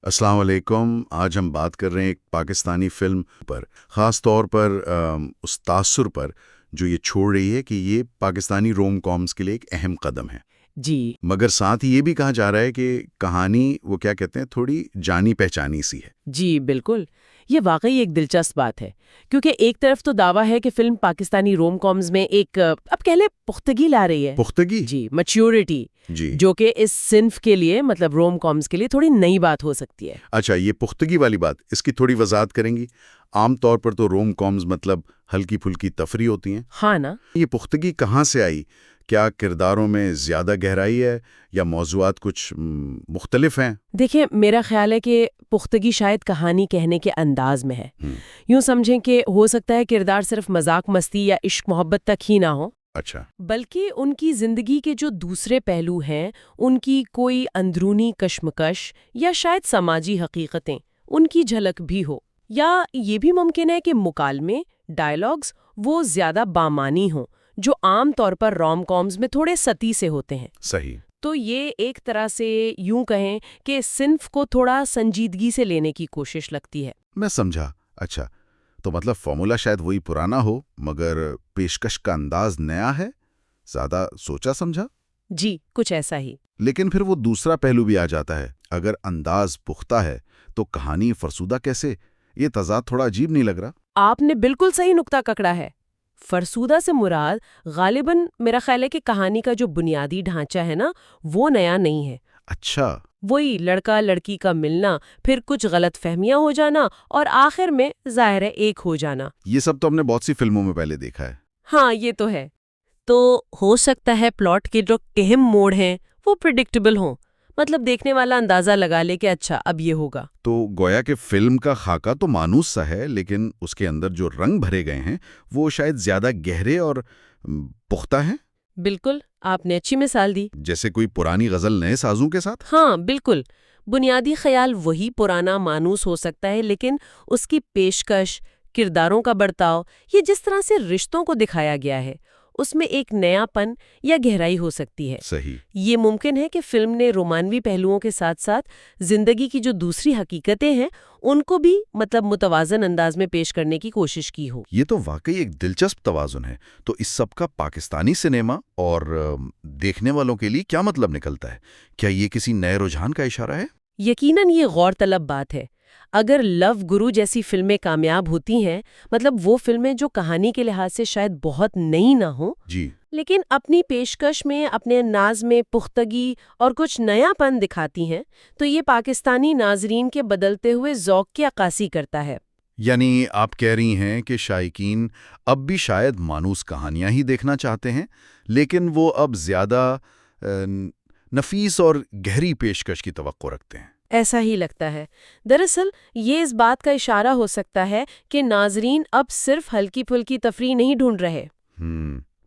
السلام علیکم۔ آج ہم بات کر رہے ہیں ایک پاکستانی فلم پر، خاص طور پر اس تاثر پر جو یہ چھوڑ رہی ہے کہ یہ پاکستانی روم کامز کے لیے ایک اہم قدم ہے۔ جی مگر ساتھ ہی یہ بھی کہا جا رہا ہے کہ کہانی وہ کیا کہتے ہیں تھوڑی جانی پہچانی سی ہے۔ جی بالکل، یہ واقعی ایک دلچسپ بات ہے کیونکہ ایک طرف تو دعویٰ ہے کہ فلم پاکستانی روم کامز میں ایک اب کہہ لیں پختگی لا رہی ہے، پختگی؟ جی میچیورٹی، جی جو کہ اس صنف کے لیے مطلب روم کامز کے لیے تھوڑی نئی بات ہو سکتی ہے۔ اچھا، یہ پختگی والی بات اس کی تھوڑی وضاحت کریں گی؟ عام طور پر تو روم کامز مطلب ہلکی پھلکی تفریح ہوتی ہیں۔ ہاں نا، یہ پختگی کہاں سے آئی؟ کیا کرداروں میں زیادہ گہرائی ہے یا موضوعات کچھ مختلف ہیں؟ دیکھیں میرا خیال ہے کہ پختگی شاید کہانی کہنے کے انداز میں ہے۔ یوں سمجھیں کہ ہو سکتا ہے کردار صرف مذاق مستی یا عشق محبت تک ہی نہ ہو، اچھا، بلکہ ان کی زندگی کے جو دوسرے پہلو ہیں، ان کی کوئی اندرونی کشمکش یا شاید سماجی حقیقتیں، ان کی جھلک بھی ہو۔ یا یہ بھی ممکن ہے کہ مکالمے، ڈائیلاگز وہ زیادہ بامانی ہوں، جو عام طور پر روم کامز میں تھوڑے سطحی سے ہوتے ہیں۔ صحیح۔ تو یہ ایک طرح سے یوں کہیں کہ اس صنف کو تھوڑا سنجیدگی سے لینے کی کوشش لگتی ہے۔ میں سمجھا۔ اچھا، تو مطلب فارمولا شاید وہی پرانا ہو مگر پیشکش کا انداز نیا ہے، زیادہ سوچا سمجھا۔ جی کچھ ایسا ہی۔ لیکن پھر وہ دوسرا پہلو بھی آ جاتا ہے، اگر انداز پختہ ہے تو کہانی فرسودہ کیسے؟ یہ تضاد تھوڑا عجیب نہیں لگ رہا؟ آپ نے بالکل صحیح نقطہ پکڑا ہے۔ فرسودہ سے مراد غالباً میرا خیال ہے کہ کہانی کا جو بنیادی ڈھانچہ ہے نا، وہ نیا نہیں ہے۔ اچھا، وہی لڑکا لڑکی کا ملنا، پھر کچھ غلط فہمیاں ہو جانا اور آخر میں ظاہر ہے ایک ہو جانا۔ یہ سب تو ہم نے بہت سی فلموں میں پہلے دیکھا ہے۔ ہاں یہ تو ہے۔ تو ہو سکتا ہے پلاٹ کے جو اہم موڑ ہیں وہ پریڈکٹیبل ہوں، مطلب دیکھنے والا اندازہ لگا لے کہ اچھا اب یہ ہوگا۔ تو گویا کہ فلم کا خاکہ تو مانوس سا ہے، لیکن اس کے اندر جو رنگ بھرے گئے ہیں وہ شاید زیادہ گہرے اور پختہ ہیں۔ بالکل، آپ نے اچھی مثال دی۔ جیسے کوئی پرانی غزل نئے سازوں کے ساتھ۔ ہاں بالکل، بنیادی خیال وہی پرانا مانوس ہو سکتا ہے، لیکن اس کی پیشکش، کرداروں کا برتاؤ، یہ جس طرح سے رشتوں کو دکھایا گیا ہے، اس میں ایک نیا پن یا گہرائی ہو سکتی ہے۔ صحیح۔ یہ ممکن ہے کہ فلم نے رومانوی پہلوؤں کے ساتھ ساتھ زندگی کی جو دوسری حقیقتیں ہیں ان کو بھی مطلب متوازن انداز میں پیش کرنے کی کوشش کی ہو۔ یہ تو واقعی ایک دلچسپ توازن ہے۔ تو اس سب کا پاکستانی سنیما اور دیکھنے والوں کے لیے کیا مطلب نکلتا ہے؟ کیا یہ کسی نئے رجحان کا اشارہ ہے؟ یقیناً یہ غور طلب بات ہے۔ اگر لو گرو جیسی فلمیں کامیاب ہوتی ہیں، مطلب وہ فلمیں جو کہانی کے لحاظ سے شاید بہت نئی نہ ہوں، جی، لیکن اپنی پیشکش میں، اپنے انداز میں پختگی اور کچھ نیا پن دکھاتی ہیں، تو یہ پاکستانی ناظرین کے بدلتے ہوئے ذوق کی عکاسی کرتا ہے۔ یعنی آپ کہہ رہی ہیں کہ شائقین اب بھی شاید مانوس کہانیاں ہی دیکھنا چاہتے ہیں، لیکن وہ اب زیادہ نفیس اور گہری پیشکش کی توقع رکھتے ہیں۔ ایسا ہی لگتا ہے۔ دراصل یہ اس بات کا اشارہ ہو سکتا ہے کہ ناظرین اب صرف ہلکی پھلکی تفریح نہیں ڈھونڈ رہے،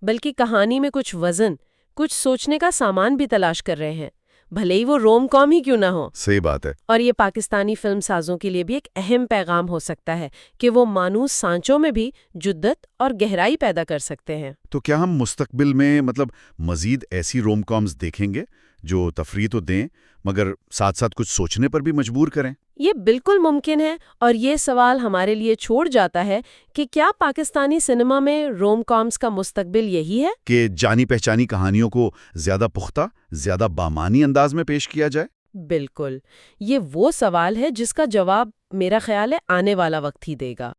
بلکہ کہانی میں کچھ وزن، کچھ سوچنے کا سامان بھی تلاش کر رہے ہیں، بھلے ہی وہ روم کام ہی کیوں نہ ہو۔ صحیح بات ہے۔ اور یہ پاکستانی فلم سازوں کے لیے بھی ایک اہم پیغام ہو سکتا ہے کہ وہ مانوس سانچوں میں بھی جدت اور گہرائی پیدا کر سکتے ہیں۔ تو کیا ہم مستقبل میں مزید ایسی روم کامز دیکھیں گے جو تفریح تو دیں مگر ساتھ ساتھ کچھ سوچنے پر بھی مجبور کریں؟ یہ بالکل ممکن ہے، اور یہ سوال ہمارے لیے چھوڑ جاتا ہے کہ کیا پاکستانی سنیما میں روم کامز کا مستقبل یہی ہے کہ جانی پہچانی کہانیوں کو زیادہ پختہ، زیادہ بامانی انداز میں پیش کیا جائے؟ بالکل، یہ وہ سوال ہے جس کا جواب میرا خیال ہے آنے والا وقت ہی دے گا۔